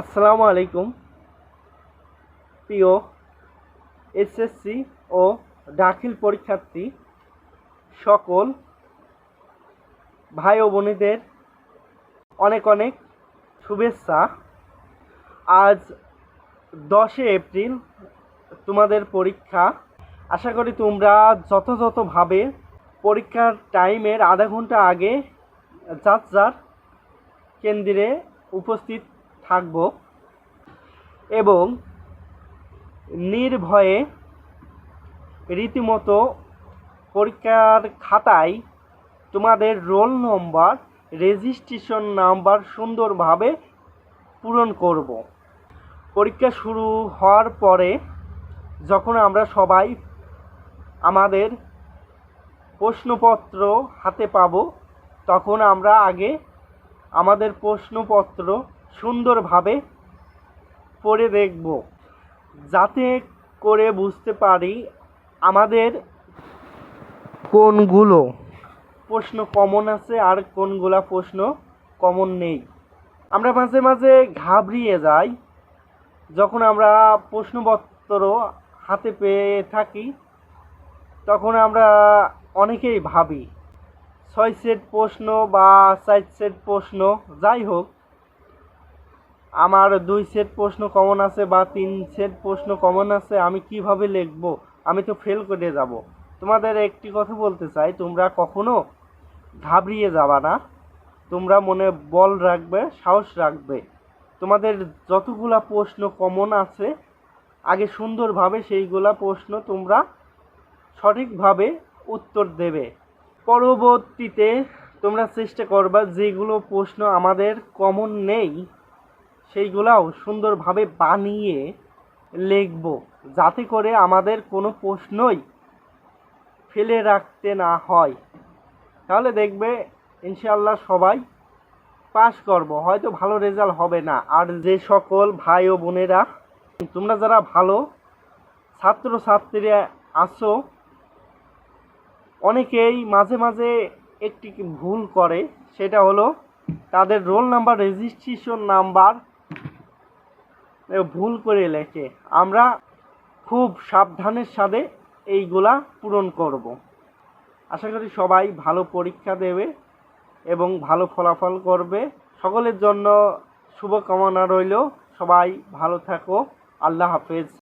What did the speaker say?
আসসালামু আলাইকুম প্রিয় এসএসসি ও দাখিল পরীক্ষার্থী সকল ভাই ও বোনেদের অনেক অনেক শুভেচ্ছা। আজ 10 এপ্রিল তোমাদের পরীক্ষা। আশা করি তোমরা যথাযথভাবে পরীক্ষার টাইমের আধা ঘন্টা আগে যার যার কেন্দ্রে উপস্থিত থাকব এবং নির্ভয়ে রীতিমতো পরীক্ষার খাতায় তোমাদের রোল নম্বর, রেজিস্ট্রেশন নাম্বার সুন্দরভাবে পূরণ করব। পরীক্ষা শুরু হওয়ার পরে যখন আমরা সবাই আমাদের প্রশ্নপত্র হাতে পাব, তখন আমরা আগে আমাদের প্রশ্নপত্র সুন্দরভাবে পড়ে দেখব, যাতে করে বুঝতে পারি আমাদের কোনগুলো প্রশ্ন কমন আছে আর কোনগুলা প্রশ্ন কমন নেই। আমরা মাঝে মাঝে ঘাবড়িয়ে যাই যখন আমরা প্রশ্নপত্র হাতে পেয়ে থাকি। তখন আমরা অনেকেই ভাবি 6 সেট প্রশ্ন বা 4 সেট প্রশ্ন, যাই হোক, আমার 2 সেট প্রশ্ন কমন আছে বা 3 সেট প্রশ্ন কমন আছে, আমি কিভাবে লিখব? আমি তো ফেল করে যাব। তোমাদের একটি কথা বলতে চাই, তোমরা কখনো ঘাবড়িয়ে যাবা না। তোমরা মনে বল রাখবে, সাহস রাখবে। তোমাদের যতগুলা প্রশ্ন কমন আছে আগে সুন্দরভাবে সেইগুলা প্রশ্ন তোমরা সঠিকভাবে উত্তর দেবে। পরবর্তীতে তোমরা চেষ্টা করবা যেগুলো প্রশ্ন আমাদের কমন নেই সেইগুলাও সুন্দরভাবে বানিয়ে লিখব, যাতে করে আমাদের কোনো প্রশ্নই ফেলে রাখতে না হয়। তাহলে দেখবে ইনশাআল্লাহ সবাই পাস করব। হয়তো ভালো রেজাল্ট হবে না। আর যে সকল ভাই ও বোনেরা তোমরা যারা ভালো ছাত্রছাত্রীরা আছো, অনেকেই মাঝে মাঝে একটি ভুল করে, সেটা হলো তাদের রোল নাম্বার, রেজিস্ট্রেশন নাম্বার ভুল করে লেখে। আমরা খুব সাবধানের সাথে এইগুলা পূরণ করব। আশা করি সবাই ভালো পরীক্ষা দেবে এবং ভালো ফলাফল করবে। সকলের জন্য শুভকামনা রইল। সবাই ভালো থাকো। আল্লাহ হাফেজ।